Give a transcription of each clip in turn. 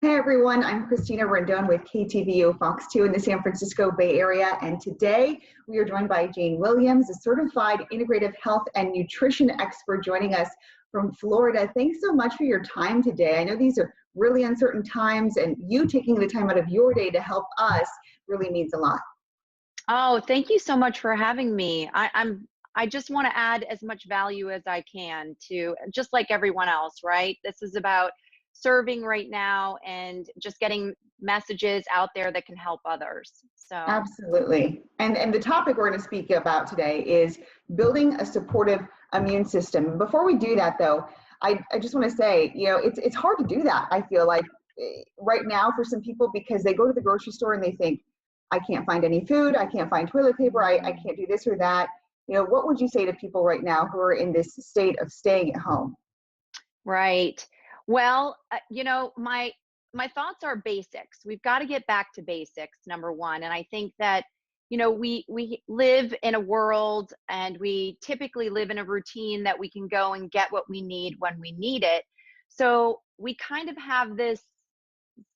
Hey everyone, I'm Christina Rendon with KTVO Fox 2 in the San Francisco Bay Area, and today we are joined by Jane Williams, a certified integrative health and nutrition expert joining us from Florida. Thanks so much for your time today. I know these are really uncertain times, and you taking the time out of your day to help us really means a lot. Oh, thank you so much for having me. I just want to add as much value as I can to just like everyone else, right? This is about serving right now and just getting messages out there that can help others. So, Absolutely. And the topic we're going to speak about today is building a supportive immune system. Before we do that, though, I just want to say, it's hard to do that, I feel like, right now for some people because they go to the grocery store and they think, I can't find any food, I can't find toilet paper, I can't do this or that. What would you say to people right now who are in this state of staying at home? right. Well, my thoughts are basics. We've got to get back to basics, number one. And I think that we live in a world and we typically live in a routine that we can go and get what we need when we need it. So we kind of have this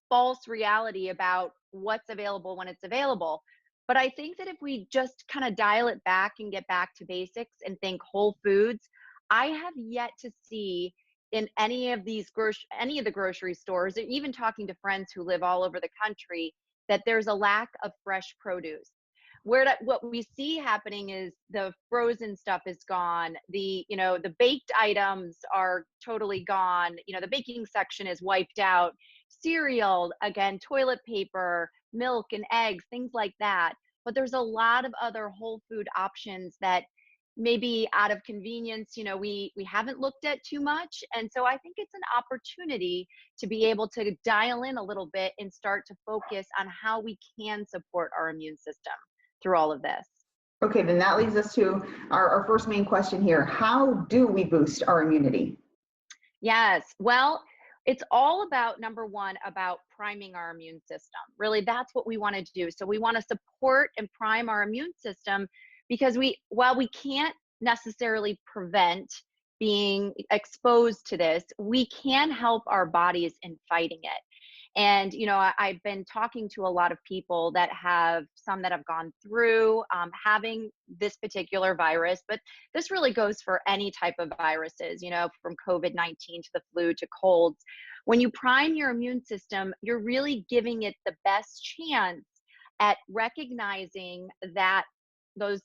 false reality about what's available when it's available. But I think that if we just kind of dial it back and get back to basics and think whole foods, I have yet to see in any of the grocery stores, or even talking to friends who live all over the country, that there's a lack of fresh produce. What we see happening is the frozen stuff is gone. The baked items are totally gone. The baking section is wiped out. Cereal, again, toilet paper, milk and eggs, things like that. But there's a lot of other whole food options that maybe out of convenience, we haven't looked at too much. And so I think it's an opportunity to be able to dial in a little bit and start to focus on how we can support our immune system through all of this. Okay, then that leads us to our first main question here. How do we boost our immunity? Yes. Well, it's all about number one, about priming our immune system. Really, that's what we want to do. So we want to support and prime our immune system because while we can't necessarily prevent being exposed to this, we can help our bodies in fighting it. And, I've been talking to a lot of people some that have gone through having this particular virus, but this really goes for any type of viruses, from COVID-19 to the flu to colds. When you prime your immune system, you're really giving it the best chance at recognizing that the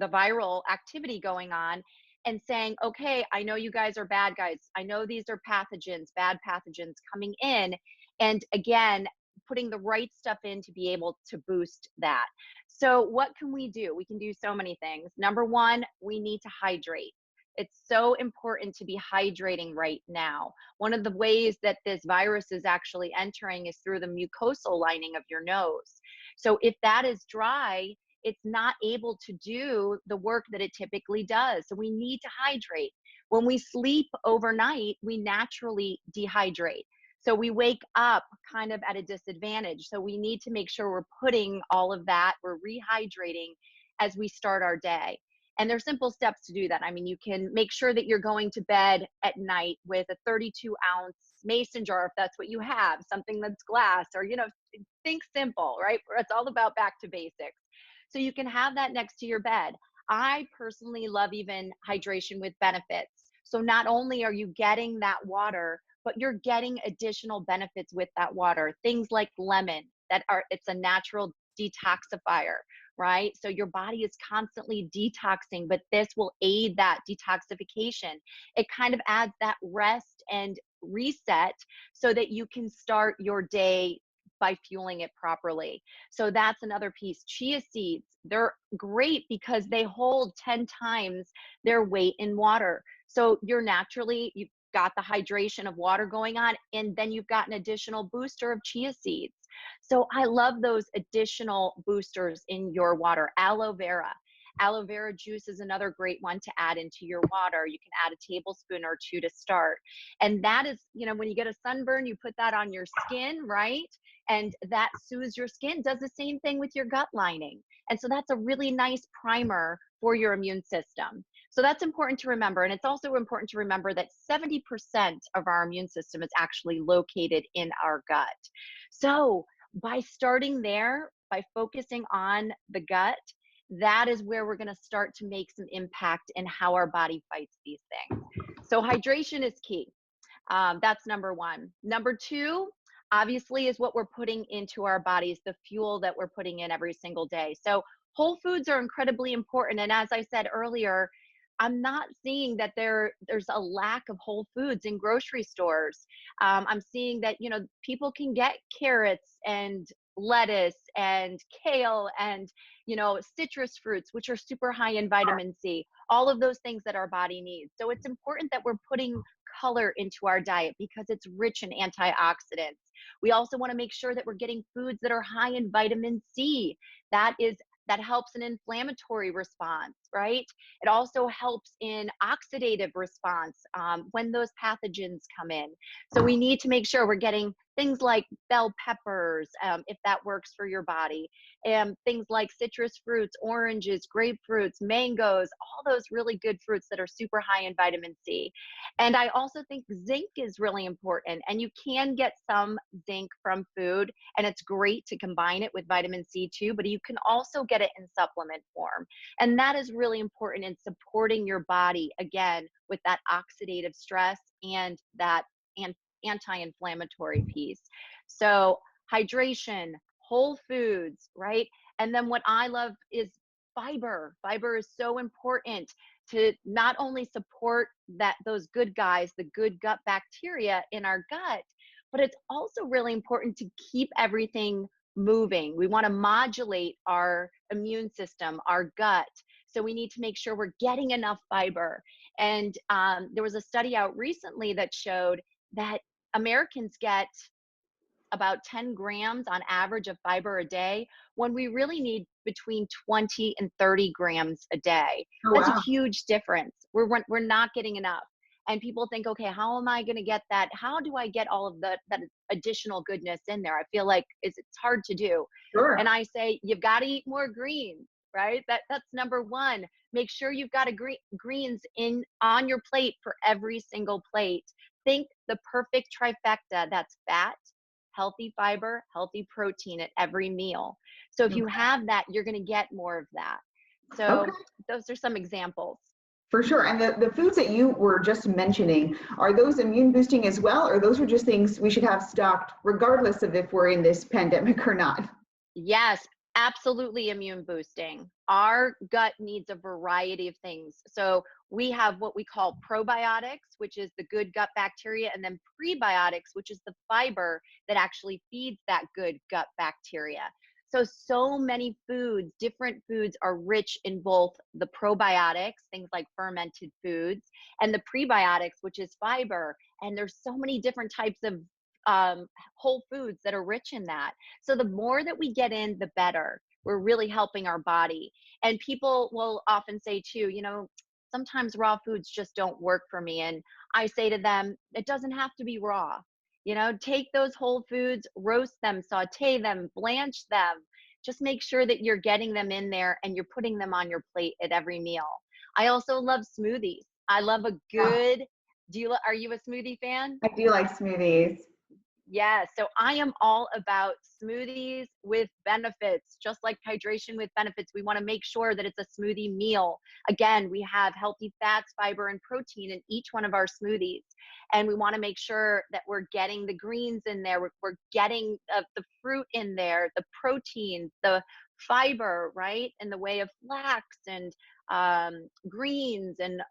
viral activity going on and saying, okay, I know you guys are bad guys. I know these are bad pathogens coming in. And again, putting the right stuff in to be able to boost that. So what can we do? We can do so many things. Number one, we need to hydrate. It's so important to be hydrating right now. One of the ways that this virus is actually entering is through the mucosal lining of your nose. So if that is dry, it's not able to do the work that it typically does. So we need to hydrate. When we sleep overnight, we naturally dehydrate. So we wake up kind of at a disadvantage. So we need to make sure we're putting all of that, we're rehydrating as we start our day. And there's simple steps to do that. I mean, you can make sure that you're going to bed at night with a 32-ounce mason jar, if that's what you have, something that's glass, or, think simple, right? It's all about back to basics. So you can have that next to your bed. I personally love even hydration with benefits. So not only are you getting that water, but you're getting additional benefits with that water. Things like lemon, it's a natural detoxifier, right? So your body is constantly detoxing, but this will aid that detoxification. It kind of adds that rest and reset so that you can start your day by fueling it properly. So that's another piece. Chia seeds, they're great because they hold 10 times their weight in water. So you've got the hydration of water going on, and then you've got an additional booster of chia seeds. So I love those additional boosters in your water. Aloe vera. Aloe vera juice is another great one to add into your water. You can add a tablespoon or two to start. And that is, when you get a sunburn, you put that on your skin, right? And that soothes your skin, does the same thing with your gut lining. And so that's a really nice primer for your immune system. So that's important to remember. And it's also important to remember that 70% of our immune system is actually located in our gut. So by starting there, by focusing on the gut, that is where we're going to start to make some impact in how our body fights these things. So hydration is key. That's number one. Number two, obviously, is what we're putting into our bodies, the fuel that we're putting in every single day. So whole foods are incredibly important. And as I said earlier, I'm not seeing that there's a lack of whole foods in grocery stores. I'm seeing that, people can get carrots and lettuce and kale and, citrus fruits, which are super high in vitamin C, all of those things that our body needs. So it's important that we're putting color into our diet because it's rich in antioxidants. We also want to make sure that we're getting foods that are high in vitamin C. That helps an inflammatory response, right? It also helps in oxidative response when those pathogens come in. So we need to make sure we're getting things like bell peppers, if that works for your body, and things like citrus fruits, oranges, grapefruits, mangoes, all those really good fruits that are super high in vitamin C. And I also think zinc is really important. And you can get some zinc from food, and it's great to combine it with vitamin C too, but you can also get it in supplement form. And that is really important in supporting your body, again, with that oxidative stress and that anti-inflammatory piece. So hydration, whole foods, right? And then what I love is fiber. Fiber is so important to not only support those good guys, the good gut bacteria in our gut, but it's also really important to keep everything moving. We want to modulate our immune system, our gut. So we need to make sure we're getting enough fiber. And there was a study out recently that showed that Americans get about 10 grams on average of fiber a day when we really need between 20 and 30 grams a day. Oh, That's a wow. huge difference. We're not getting enough. And people think, okay, how am I going to get that? How do I get all of that additional goodness in there? I feel like it's hard to do. And Sure. I say, you've got to eat more greens, right? That's number one. Make sure you've got greens in on your plate for every single plate. Think the perfect trifecta. That's fat, healthy fiber, healthy protein at every meal. So if you Okay. have that, you're going to get more of that. Okay. So those are some examples. For sure. And the foods that you were just mentioning, are those immune boosting as well, or those are just things we should have stocked regardless of if we're in this pandemic or not? Yes, absolutely immune boosting. Our gut needs a variety of things. So we have what we call probiotics, which is the good gut bacteria, and then prebiotics, which is the fiber that actually feeds that good gut bacteria. So many foods, different foods are rich in both the probiotics, things like fermented foods, and the prebiotics, which is fiber. And there's so many different types of whole foods that are rich in that. So the more that we get in, the better. We're really helping our body. And people will often say too, sometimes raw foods just don't work for me. And I say to them, it doesn't have to be raw. Take those whole foods, roast them, saute them, blanch them. Just make sure that you're getting them in there and you're putting them on your plate at every meal. I also love smoothies. I love a Yeah, good, are you a smoothie fan? I do like smoothies. Yeah, so I am all about smoothies with benefits, just like hydration with benefits. We want to make sure that it's a smoothie meal. Again, we have healthy fats, fiber, and protein in each one of our smoothies. And we want to make sure that we're getting the greens in there, we're getting the fruit in there, the proteins, the fiber, right? In the way of flax and greens and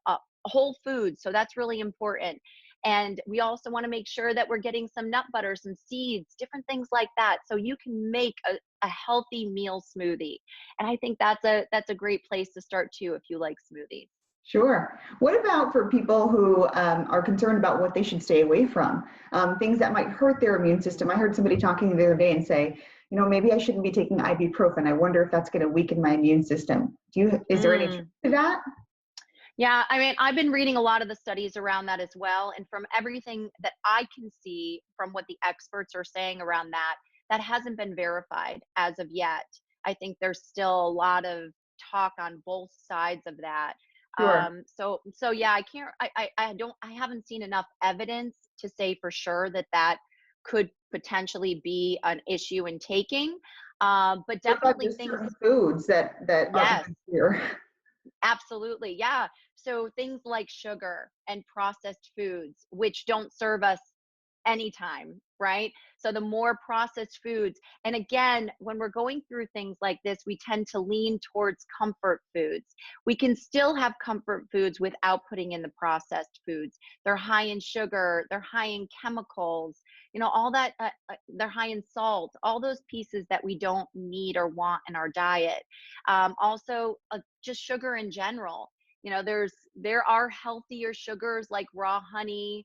whole foods. So that's really important. And we also want to make sure that we're getting some nut butter, some seeds, different things like that. So you can make a healthy meal smoothie. And I think that's a great place to start too if you like smoothies. Sure. What about for people who are concerned about what they should stay away from? Things that might hurt their immune system. I heard somebody talking the other day and say, maybe I shouldn't be taking ibuprofen. I wonder if that's going to weaken my immune system. Is there any truth Mm. to that? Yeah, I mean, I've been reading a lot of the studies around that as well. And from everything that I can see from what the experts are saying around that, that hasn't been verified as of yet. I think there's still a lot of talk on both sides of that. Sure. So yeah, I can't, I haven't seen enough evidence to say for sure that that could potentially be an issue in taking. But What about definitely just things, certain foods that are yes, here? absolutely. Yeah. So things like sugar and processed foods, which don't serve us anytime, right? So the more processed foods, and again, when we're going through things like this, we tend to lean towards comfort foods. We can still have comfort foods without putting in the processed foods. They're high in sugar, they're high in chemicals, all that, they're high in salt, all those pieces that we don't need or want in our diet. Also, just sugar in general. There are healthier sugars like raw honey,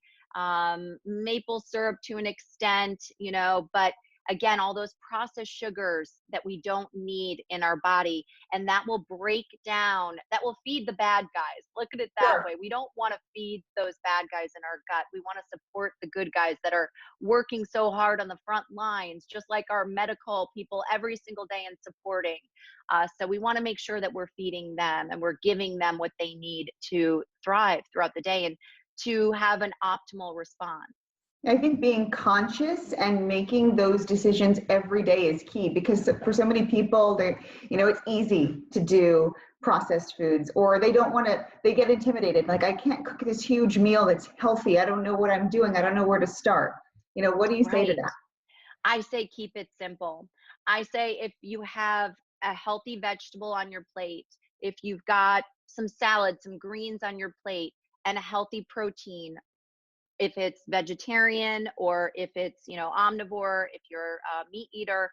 maple syrup to an extent, but again, all those processed sugars that we don't need in our body, and that will break down, that will feed the bad guys. Look at it that Sure. way. We don't want to feed those bad guys in our gut. We want to support the good guys that are working so hard on the front lines, just like our medical people every single day and supporting. So we want to make sure that we're feeding them and we're giving them what they need to thrive throughout the day and to have an optimal response. I think being conscious and making those decisions every day is key because for so many people, it's easy to do processed foods or they don't want to, they get intimidated. Like, I can't cook this huge meal that's healthy. I don't know what I'm doing. I don't know where to start. What do you say to Right. that? I say keep it simple. I say if you have a healthy vegetable on your plate, if you've got some salad, some greens on your plate, and a healthy protein, if it's vegetarian or if it's omnivore, if you're a meat eater,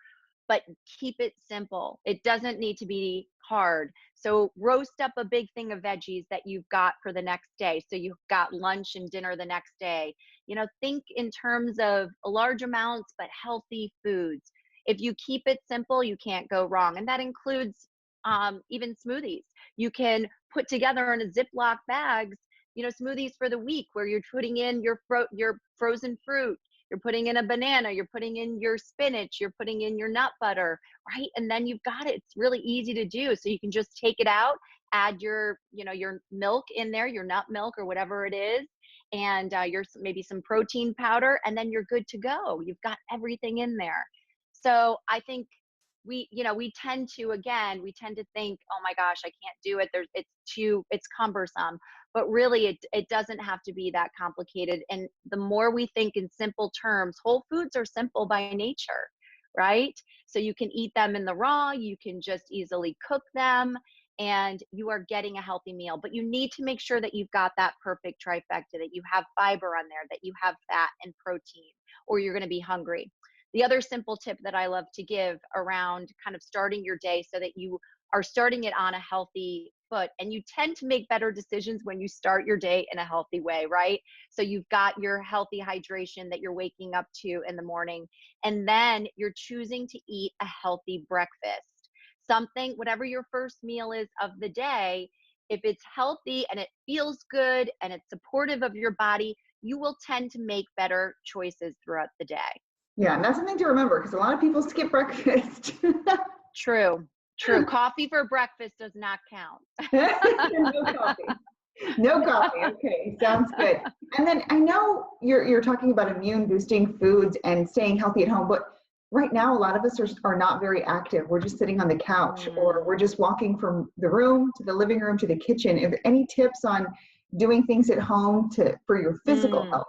but keep it simple. It doesn't need to be hard. So roast up a big thing of veggies that you've got for the next day, so you've got lunch and dinner the next day. Think in terms of large amounts but healthy foods. If you keep it simple, you can't go wrong, and that includes even smoothies. You can put together in a Ziploc bags, smoothies for the week where you're putting in your frozen fruit, you're putting in a banana, you're putting in your spinach, you're putting in your nut butter, right? And then you've got it. It's really easy to do. So you can just take it out, add your milk in there, your nut milk or whatever it is, and your maybe some protein powder, and then you're good to go. You've got everything in there. So I think we tend to think, oh my gosh, I can't do it. It's cumbersome, but really it doesn't have to be that complicated. And the more we think in simple terms, whole foods are simple by nature, right? So you can eat them in the raw, you can just easily cook them, and you are getting a healthy meal. But you need to make sure that you've got that perfect trifecta, that you have fiber on there, that you have fat and protein, or you're going to be hungry. The other simple tip that I love to give around kind of starting your day so that you are starting it on a healthy foot, and you tend to make better decisions when you start your day in a healthy way, right? So you've got your healthy hydration that you're waking up to in the morning, and then you're choosing to eat a healthy breakfast. Something, whatever your first meal is of the day, if it's healthy and it feels good and it's supportive of your body, you will tend to make better choices throughout the day. Yeah, and that's something to remember because a lot of people skip breakfast. True. True. Coffee for breakfast does not count. No coffee. No coffee. Okay, sounds good. And then I know you're talking about immune boosting foods and staying healthy at home, but right now a lot of us are not very active. We're just sitting on the couch or Mm, we're just walking from the room to the living room to the kitchen. If any tips on doing things at home for your physical mm. health?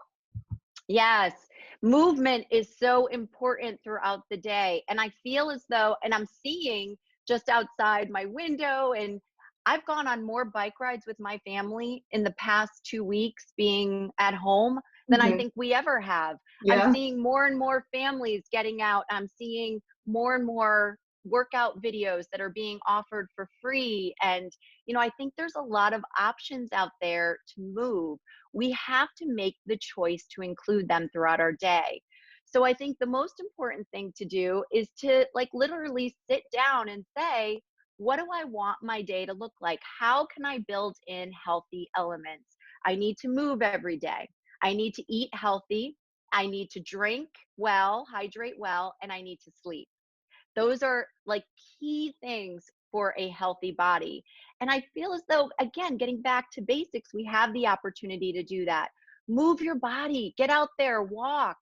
Yes. Movement is so important throughout the day. And I feel as though, and I'm seeing just outside my window, and I've gone on more bike rides with my family in the past 2 weeks being at home than I Mhm. think we ever have. I'm Yeah. seeing more and more families getting out. I'm seeing more and more workout videos that are being offered for free. And, I think there's a lot of options out there to move. We have to make the choice to include them throughout our day. So I think the most important thing to do is to like literally sit down and say, what do I want my day to look like? How can I build in healthy elements? I need to move every day. I need to eat healthy. I need to drink well, hydrate well, and I need to sleep. Those are like key things for a healthy body. And I feel as though, again, getting back to basics, we have the opportunity to do that. Move your body, get out there, walk.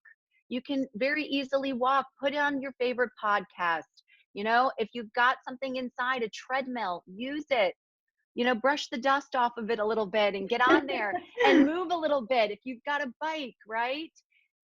You can very easily walk, put on your favorite podcast. You know, if you've got something inside, a treadmill, use it. You know, brush the dust off of it a little bit and get on there and move a little bit. If you've got a bike, right?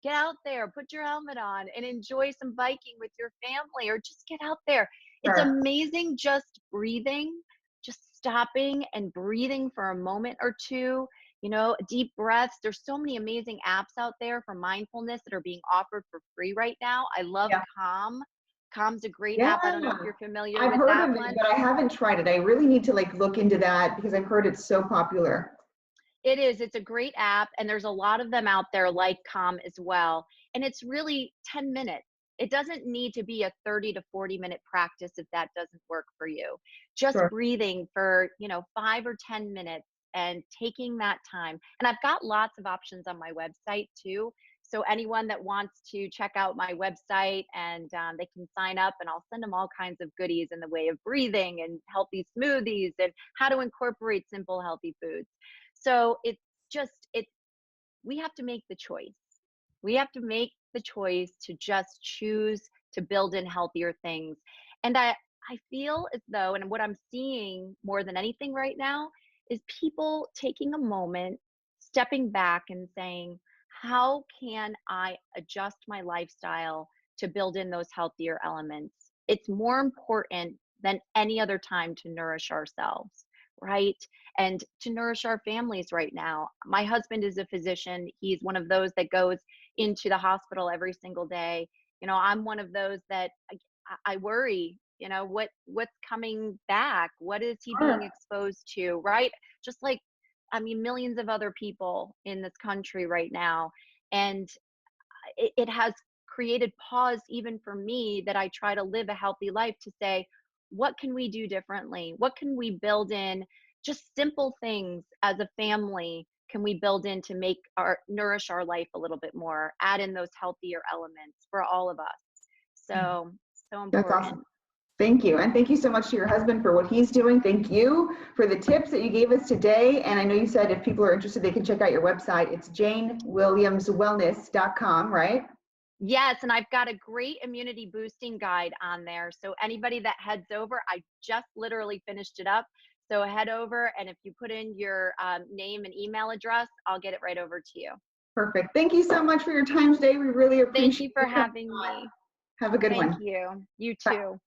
Get out there, put your helmet on and enjoy some biking with your family, or just get out there. It's Sure. amazing just breathing, just stopping and breathing for a moment or two, you know, deep breaths. There's so many amazing apps out there for mindfulness that are being offered for free right now. I love Yeah. Calm. Calm's a great Yeah. app. I don't know if you're familiar I've with heard that of it, one. but I haven't tried it. I really need to like look into that because I've heard it's so popular. It is. It's a great app, and there's a lot of them out there like Calm as well. And it's really 10 minutes. It doesn't need to be a 30 to 40-minute practice if that doesn't work for you. Just Sure. breathing for, 5 or 10 minutes and taking that time. And I've got lots of options on my website too. So anyone that wants to check out my website, and they can sign up, and I'll send them all kinds of goodies in the way of breathing and healthy smoothies and how to incorporate simple healthy foods. So it's just it we have to make the choice. We have to make the choice to just choose to build in healthier things. And I feel as though, and what I'm seeing more than anything right now, is people taking a moment, stepping back and saying, how can I adjust my lifestyle to build in those healthier elements? It's more important than any other time to nourish ourselves, right? And to nourish our families right now. My husband is a physician. He's one of those that goes into the hospital every single day. You know, I'm one of those that I worry, what's coming back? What is he being Sure. exposed to, right? Just like, I mean, millions of other people in this country right now. And it has created pause even for me, that I try to live a healthy life, to say, what can we do differently? What can we build in? Just simple things as a family can we build in to make our nourish our life a little bit more, add in those healthier elements for all of us. So, so That's awesome. important. Thank you. And thank you so much to your husband for what he's doing. Thank you for the tips that you gave us today. And I know you said if people are interested, they can check out your website. It's janewilliamswellness.com, right? Yes, and I've got a great immunity boosting guide on there. So anybody that heads over, I just literally finished it up. So head over, and if you put in your name and email address, I'll get it right over to you. Perfect. Thank you so much for your time today. We really Thank you appreciate for you coming having on. me. Have a good Thank one. you. You Bye. too.